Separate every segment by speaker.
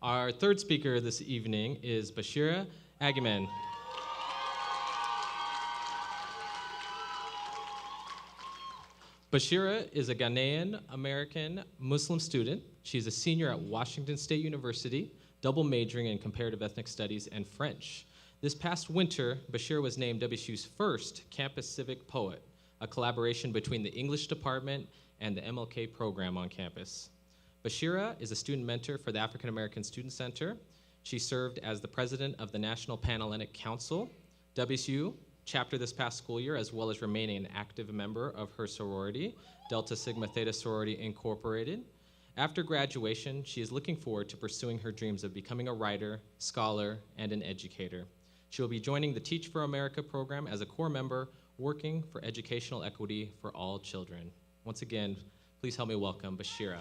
Speaker 1: Our third speaker this evening is Bashira Agaman. Bashira is a Ghanaian-American Muslim student. She's a senior at Washington State University, double majoring in comparative ethnic studies and French. This past winter, Bashira was named WSU's first campus civic poet, a collaboration between the English department and the MLK program on campus. Bashira is a student mentor for the African American Student Center. She served as the president of the National Panhellenic Council, WSU chapter this past school year, as well as remaining an active member of her sorority, Delta Sigma Theta Sorority Incorporated. After graduation, she is looking forward to pursuing her dreams of becoming a writer, scholar, and an educator. She will be joining the Teach for America program as a core member, working for educational equity for all children. Once again, please help me welcome Bashira.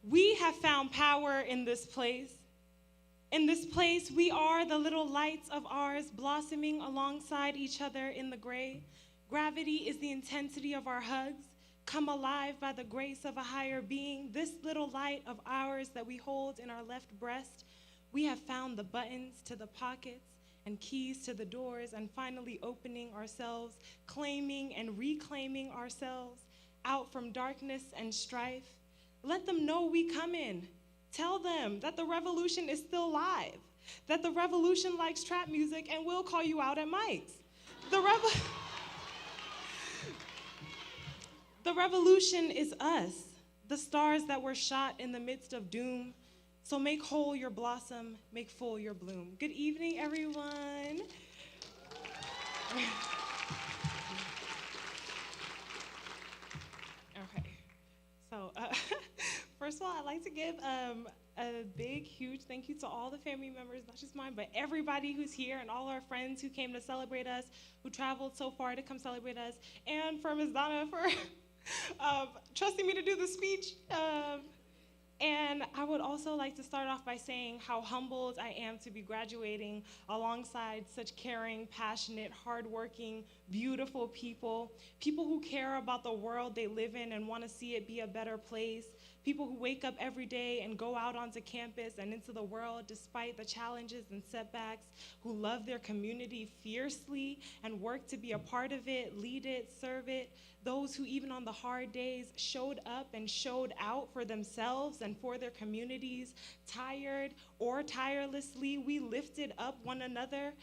Speaker 2: We have found power in this place. In this place, we are the little lights of ours blossoming alongside each other in the gray. Gravity is the intensity of our hugs, come alive by the grace of a higher being. This little light of ours that we hold in our left breast, we have found the buttons to the pockets and keys to the doors, and finally opening ourselves, claiming and reclaiming ourselves out from darkness and strife. Let them know we come in. Tell them that the revolution is still live, that the revolution likes trap music and will call you out at mics. The revolution is us, the stars that were shot in the midst of doom. So make whole your blossom, make full your bloom. Good evening, everyone. Okay, so first of all, I'd like to give a big, huge thank you to all the family members, not just mine, but everybody who's here and all our friends who came to celebrate us, who traveled so far to come celebrate us, and for Ms. Donna for trusting me to do the speech. And I would also like to start off by saying how humbled I am to be graduating alongside such caring, passionate, hardworking, beautiful people, people who care about the world they live in and want to see it be a better place, people who wake up every day and go out onto campus and into the world despite the challenges and setbacks, who love their community fiercely and work to be a part of it, lead it, serve it, those who even on the hard days showed up and showed out for themselves and for their communities, tired or tirelessly, we lifted up one another.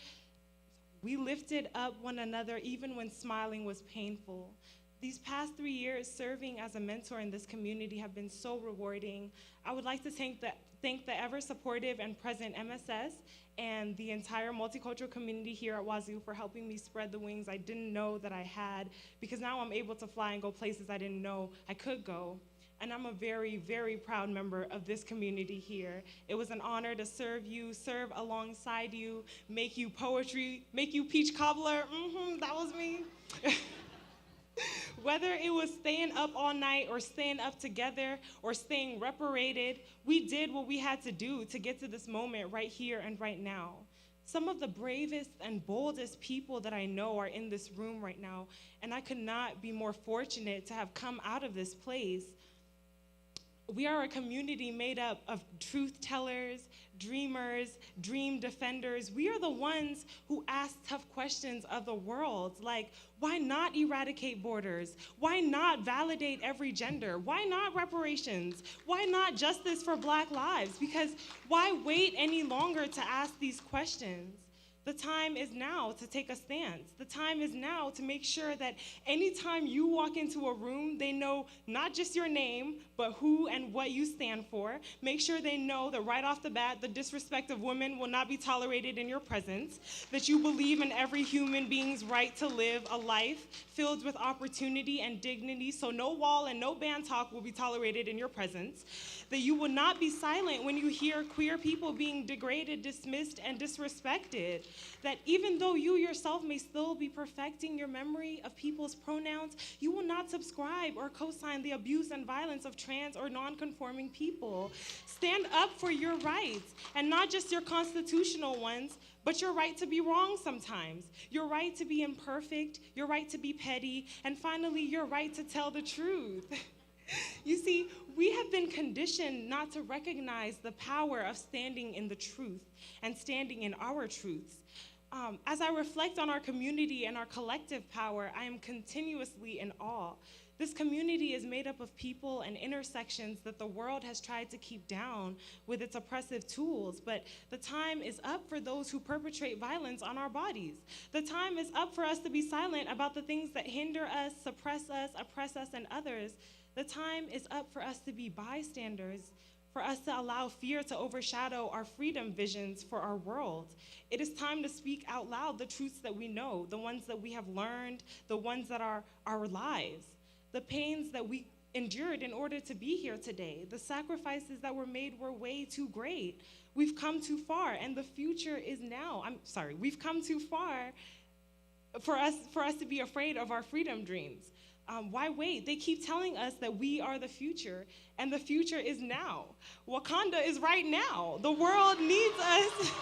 Speaker 2: We lifted up one another even when smiling was painful. These past 3 years serving as a mentor in this community have been so rewarding. I would like to thank the ever supportive and present MSS and the entire multicultural community here at Wazoo for helping me spread the wings I didn't know that I had, because now I'm able to fly and go places I didn't know I could go. And I'm a very, very proud member of this community here. It was an honor to serve you, serve alongside you, make you poetry, make you peach cobbler. That was me. Whether it was staying up all night or staying up together or staying reparated, we did what we had to do to get to this moment right here and right now. Some of the bravest and boldest people that I know are in this room right now, and I could not be more fortunate to have come out of this place. We are a community made up of truth tellers, dreamers, dream defenders. We are the ones who ask tough questions of the world, like, why not eradicate borders? Why not validate every gender? Why not reparations? Why not justice for Black lives? Because why wait any longer to ask these questions? The time is now to take a stance. The time is now to make sure that anytime you walk into a room, they know not just your name, but who and what you stand for. Make sure they know that right off the bat, the disrespect of women will not be tolerated in your presence, that you believe in every human being's right to live a life filled with opportunity and dignity, so no wall and no ban talk will be tolerated in your presence, that you will not be silent when you hear queer people being degraded, dismissed, and disrespected. that even though you yourself may still be perfecting your memory of people's pronouns, you will not subscribe or co-sign the abuse and violence of trans or non-conforming people. Stand up for your rights, and not just your constitutional ones, but your right to be wrong sometimes, your right to be imperfect, your right to be petty, and finally, your right to tell the truth. You see, we have been conditioned not to recognize the power of standing in the truth and standing in our truths. As I reflect on our community and our collective power, I am continuously in awe. This community is made up of people and intersections that the world has tried to keep down with its oppressive tools, but the time is up for those who perpetrate violence on our bodies. The time is up for us to be silent about the things that hinder us, suppress us, oppress us, and others. The time is up for us to be bystanders, for us to allow fear to overshadow our freedom visions for our world. It is time to speak out loud the truths that we know, the ones that we have learned, the ones that are our lives, the pains that we endured in order to be here today. The sacrifices that were made were way too great. We've come too far, and the future is now. We've come too far for us to be afraid of our freedom dreams. Why wait? They keep telling us that we are the future, and the future is now. Wakanda is right now. The world needs us.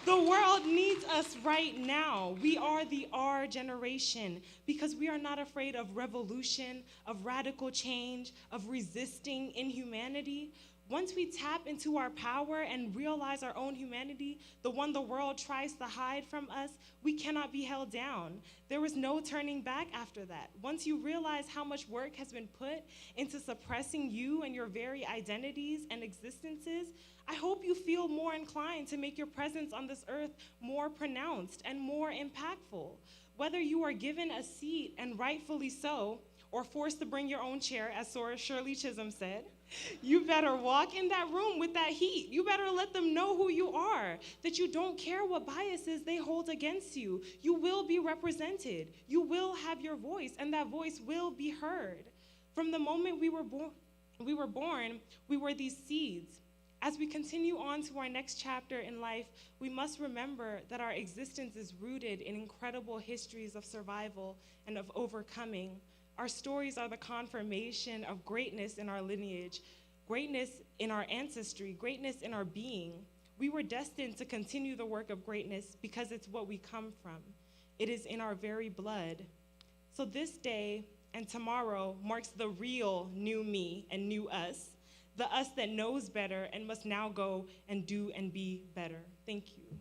Speaker 2: The world needs us right now. We are the R generation because we are not afraid of revolution, of radical change, of resisting inhumanity. Once we tap into our power and realize our own humanity, the one the world tries to hide from us, we cannot be held down. There is no turning back after that. Once you realize how much work has been put into suppressing you and your very identities and existences, I hope you feel more inclined to make your presence on this earth more pronounced and more impactful. Whether you are given a seat, and rightfully so, or forced to bring your own chair, as Shirley Chisholm said, you better walk in that room with that heat. You better let them know who you are, that you don't care what biases they hold against you. You will be represented. You will have your voice, and that voice will be heard. From the moment we were born, we were these seeds. As we continue on to our next chapter in life, we must remember that our existence is rooted in incredible histories of survival and of overcoming. Our stories are the confirmation of greatness in our lineage, greatness in our ancestry, greatness in our being. We were destined to continue the work of greatness because it's what we come from. It is in our very blood. So this day and tomorrow marks the real new me and new us, the us that knows better and must now go and do and be better. Thank you.